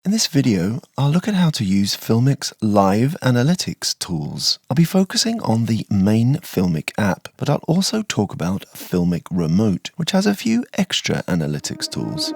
In this video, I'll look at how to use FiLMic's live analytics tools. I'll be focusing on the main FiLMiC app, but I'll also talk about FiLMiC Remote, which has a few extra analytics tools.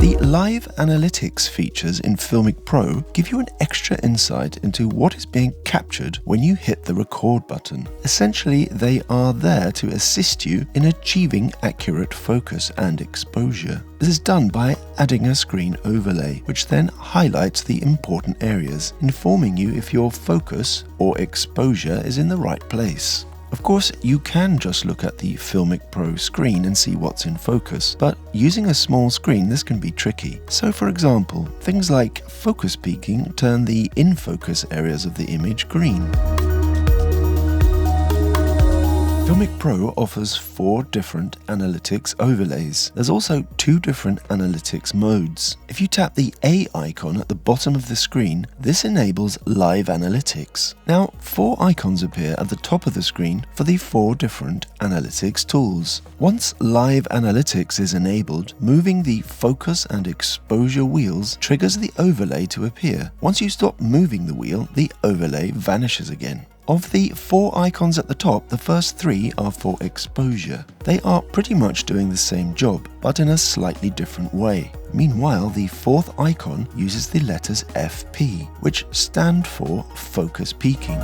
The live analytics features in FiLMiC Pro give you an extra insight into what is being captured when you hit the record button. Essentially, they are there to assist you in achieving accurate focus and exposure. This is done by adding a screen overlay, which then highlights the important areas, informing you if your focus or exposure is in the right place. Of course, you can just look at the FiLMiC Pro screen and see what's in focus, but using a small screen this can be tricky. So for example, things like focus peaking turn the in-focus areas of the image green. FiLMiC Pro offers 4 different analytics overlays. There's also 2 different analytics modes. If you tap the A icon at the bottom of the screen, this enables live analytics. Now, 4 icons appear at the top of the screen for the 4 different analytics tools. Once live analytics is enabled, moving the focus and exposure wheels triggers the overlay to appear. Once you stop moving the wheel, the overlay vanishes again. Of the 4 icons at the top, the first 3 are for exposure. They are pretty much doing the same job, but in a slightly different way. Meanwhile, the 4th icon uses the letters FP, which stand for focus peaking.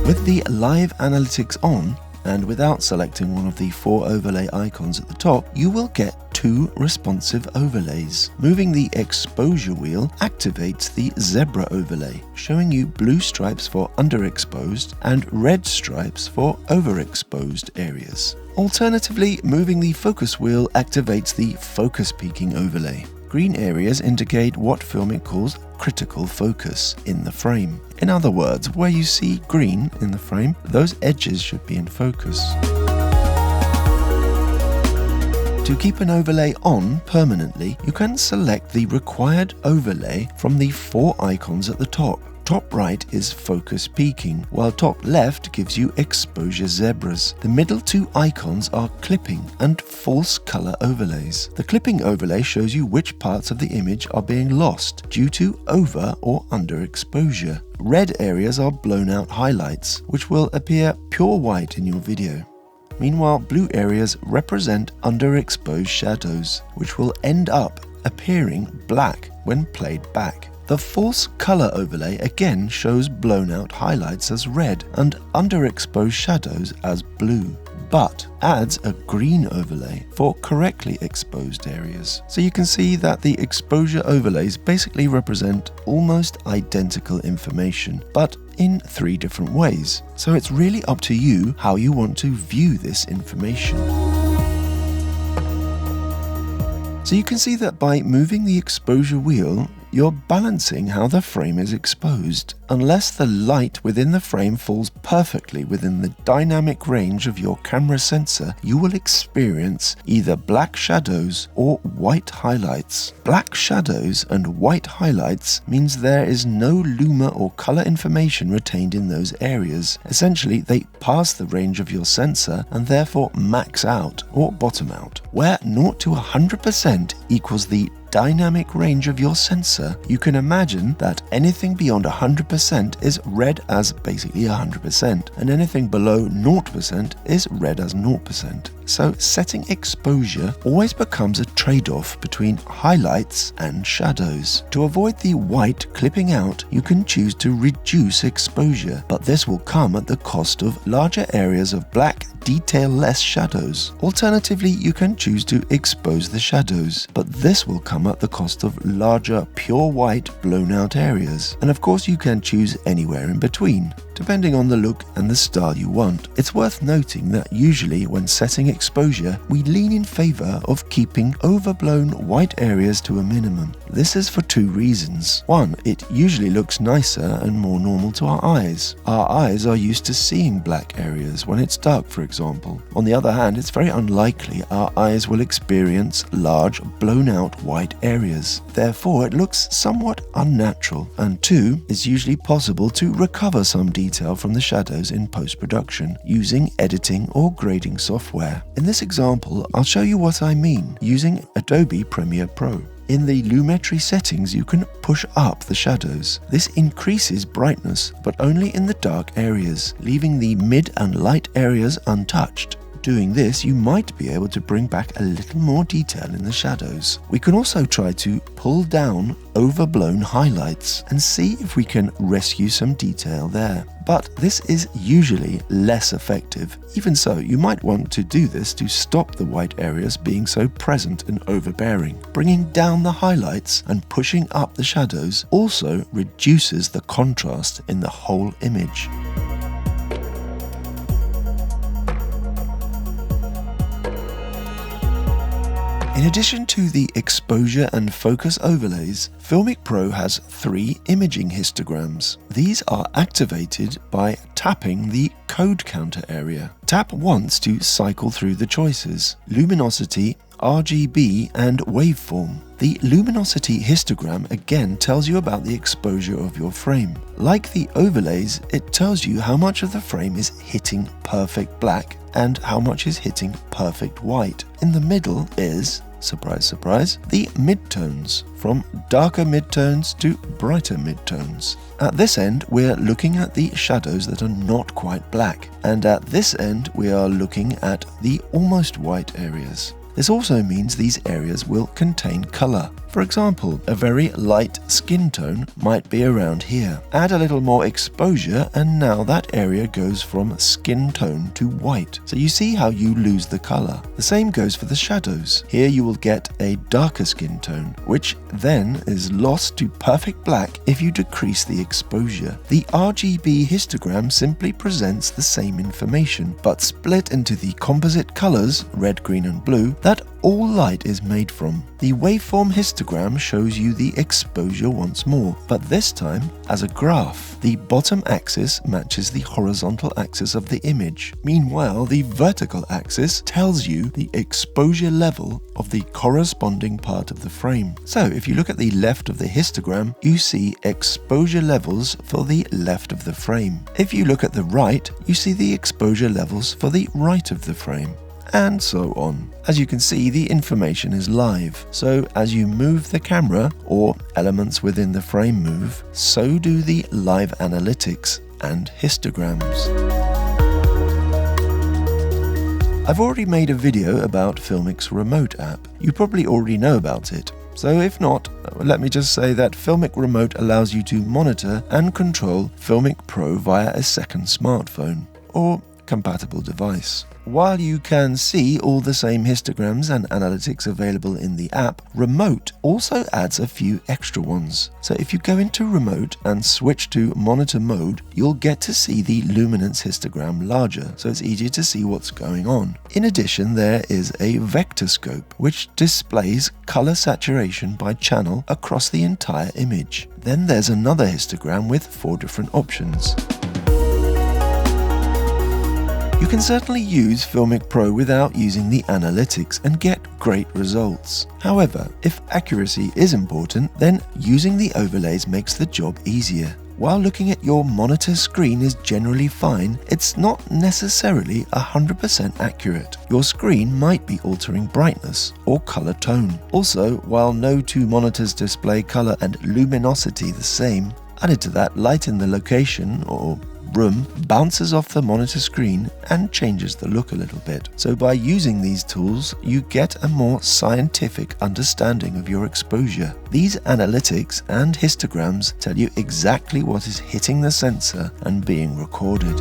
With the live analytics on, and without selecting one of the 4 overlay icons at the top, you will get 2 responsive overlays. Moving the exposure wheel activates the zebra overlay, showing you blue stripes for underexposed and red stripes for overexposed areas. Alternatively, moving the focus wheel activates the focus peaking overlay. Green areas indicate what FiLMiC calls critical focus in the frame. In other words, where you see green in the frame, those edges should be in focus. To keep an overlay on permanently, you can select the required overlay from the 4 icons at the top. Top right is focus peaking, while top left gives you exposure zebras. The middle 2 icons are clipping and false color overlays. The clipping overlay shows you which parts of the image are being lost due to over or underexposure. Red areas are blown out highlights, which will appear pure white in your video. Meanwhile, blue areas represent underexposed shadows, which will end up appearing black when played back. The false color overlay again shows blown out highlights as red and underexposed shadows as blue, but adds a green overlay for correctly exposed areas. So you can see that the exposure overlays basically represent almost identical information, but in 3 different ways. So it's really up to you how you want to view this information. So you can see that by moving the exposure wheel, you're balancing how the frame is exposed. Unless the light within the frame falls perfectly within the dynamic range of your camera sensor, you will experience either black shadows or white highlights. Black shadows and white highlights means there is no luma or color information retained in those areas. Essentially, they pass the range of your sensor and therefore max out or bottom out. Where 0 to 100% equals the dynamic range of your sensor, you can imagine that anything beyond 100% is read as basically 100%, and anything below 0% is read as 0%. So setting exposure always becomes a trade-off between highlights and shadows. To avoid the white clipping out, you can choose to reduce exposure, but this will come at the cost of larger areas of black, detail-less shadows. Alternatively, you can choose to expose the shadows, but this will come at the cost of larger, pure white, blown-out areas. And of course, you can choose anywhere in between, depending on the look and the style you want. It's worth noting that usually when setting exposure, we lean in favor of keeping overblown white areas to a minimum. This is for two reasons. One, it usually looks nicer and more normal to our eyes. Our eyes are used to seeing black areas when it's dark, for example. On the other hand, it's very unlikely our eyes will experience large, blown-out white areas. Therefore, it looks somewhat unnatural. And two, it's usually possible to recover some detail from the shadows in post-production using editing or grading software. In this example, I'll show you what I mean using Adobe Premiere Pro. In the lumetri settings, you can push up the shadows. This increases brightness, but only in the dark areas, leaving the mid and light areas untouched. Doing this, you might be able to bring back a little more detail in the shadows. We can also try to pull down overblown highlights and see if we can rescue some detail there. But this is usually less effective. Even so, you might want to do this to stop the white areas being so present and overbearing. Bringing down the highlights and pushing up the shadows also reduces the contrast in the whole image. In addition to the exposure and focus overlays, FiLMiC Pro has 3 imaging histograms. These are activated by tapping the code counter area. Tap once to cycle through the choices: luminosity, RGB, and waveform. The luminosity histogram again tells you about the exposure of your frame. Like the overlays, it tells you how much of the frame is hitting perfect black and how much is hitting perfect white. In the middle is, surprise, surprise, the midtones, from darker midtones to brighter midtones. At this end, we're looking at the shadows that are not quite black, and at this end, we are looking at the almost white areas. This also means these areas will contain color. For example, a very light skin tone might be around here. Add a little more exposure and now that area goes from skin tone to white. So you see how you lose the color. The same goes for the shadows. Here you will get a darker skin tone, which then is lost to perfect black if you decrease the exposure. The RGB histogram simply presents the same information, but split into the composite colors, red, green, and blue, that all light is made from. The waveform histogram shows you the exposure once more, but this time as a graph. The bottom axis matches the horizontal axis of the image. Meanwhile, the vertical axis tells you the exposure level of the corresponding part of the frame. So if you look at the left of the histogram, you see exposure levels for the left of the frame. If you look at the right, you see the exposure levels for the right of the frame. And so on. As you can see, the information is live. So as you move the camera, or elements within the frame move, so do the live analytics and histograms. I've already made a video about FiLMiC's Remote app. You probably already know about it. So if not, let me just say that FiLMiC Remote allows you to monitor and control FiLMiC Pro via a second smartphone or compatible device. While you can see all the same histograms and analytics available in the app, Remote also adds a few extra ones. So if you go into Remote and switch to monitor mode, you'll get to see the luminance histogram larger, so it's easier to see what's going on. In addition, there is a vector scope, which displays color saturation by channel across the entire image. Then there's another histogram with 4 different options. You can certainly use FiLMiC Pro without using the analytics and get great results. However, if accuracy is important, then using the overlays makes the job easier. While looking at your monitor screen is generally fine, it's not necessarily 100% accurate. Your screen might be altering brightness or color tone. Also, while no 2 monitors display color and luminosity the same, added to that, light in the location or room bounces off the monitor screen and changes the look a little bit. So by using these tools, you get a more scientific understanding of your exposure. These analytics and histograms tell you exactly what is hitting the sensor and being recorded.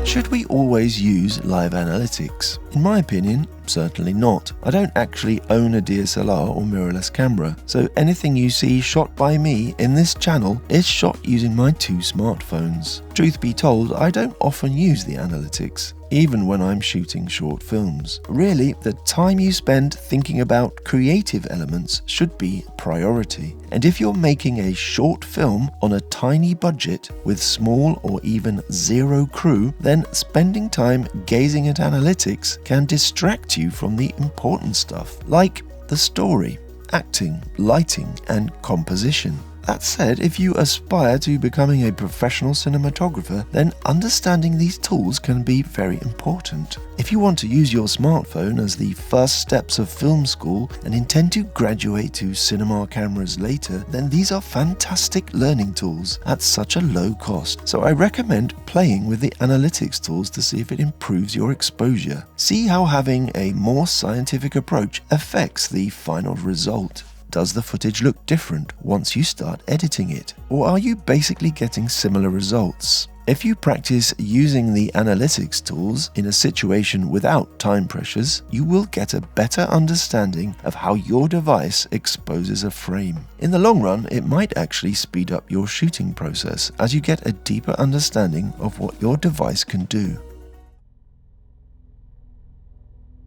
Should we always use live analytics? In my opinion, Certainly not. I don't actually own a DSLR or mirrorless camera, so anything you see shot by me in this channel is shot using my 2 smartphones. Truth be told, I don't often use the analytics, even when I'm shooting short films. Really, the time you spend thinking about creative elements should be priority. And if you're making a short film on a tiny budget with small or even zero crew, then spending time gazing at analytics can distract you from the important stuff, like the story, acting, lighting, and composition. That said, if you aspire to becoming a professional cinematographer, then understanding these tools can be very important. If you want to use your smartphone as the first steps of film school and intend to graduate to cinema cameras later, then these are fantastic learning tools at such a low cost. So I recommend playing with the analytics tools to see if it improves your exposure. See how having a more scientific approach affects the final result. Does the footage look different once you start editing it? Or are you basically getting similar results? If you practice using the analytics tools in a situation without time pressures, you will get a better understanding of how your device exposes a frame. In the long run, it might actually speed up your shooting process as you get a deeper understanding of what your device can do.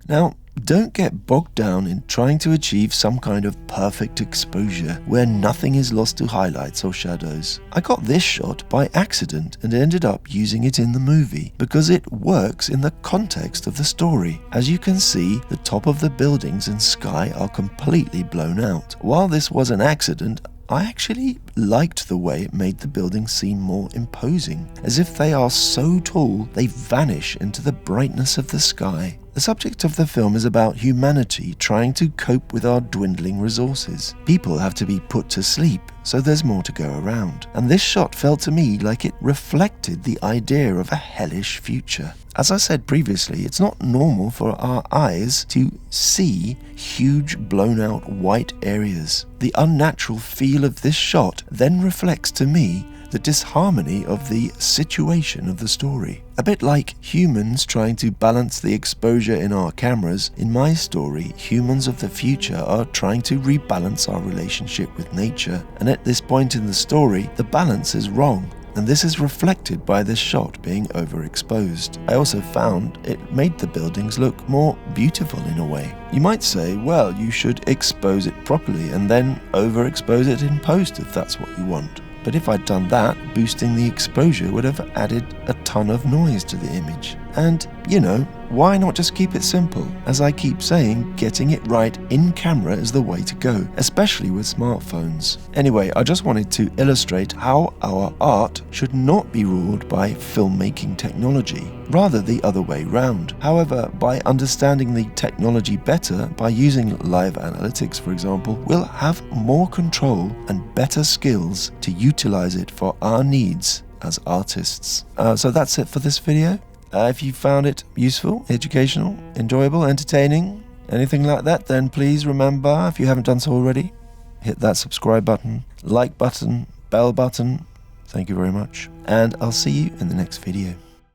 Now, don't get bogged down in trying to achieve some kind of perfect exposure where nothing is lost to highlights or shadows. I got this shot by accident and ended up using it in the movie because it works in the context of the story. As you can see, the top of the buildings and sky are completely blown out. While this was an accident, I actually liked the way it made the buildings seem more imposing, as if they are so tall they vanish into the brightness of the sky. The subject of the film is about humanity trying to cope with our dwindling resources. People have to be put to sleep, so there's more to go around. And this shot felt to me like it reflected the idea of a hellish future. As I said previously, it's not normal for our eyes to see huge blown out white areas. The unnatural feel of this shot then reflects to me the disharmony of the situation of the story. A bit like humans trying to balance the exposure in our cameras, in my story, humans of the future are trying to rebalance our relationship with nature. And at this point in the story, the balance is wrong. And this is reflected by this shot being overexposed. I also found it made the buildings look more beautiful in a way. You might say, well, you should expose it properly and then overexpose it in post if that's what you want. But if I'd done that, boosting the exposure would have added a ton of noise to the image. And, you know, why not just keep it simple? As I keep saying, getting it right in camera is the way to go, especially with smartphones. Anyway, I just wanted to illustrate how our art should not be ruled by filmmaking technology, rather the other way round. However, by understanding the technology better, by using live analytics for example, we'll have more control and better skills to utilize it for our needs as artists. So that's it for this video. If you found it useful, educational, enjoyable, entertaining, anything like that, then please remember, if you haven't done so already, hit that subscribe button, like button, bell button. Thank you very much. And I'll see you in the next video.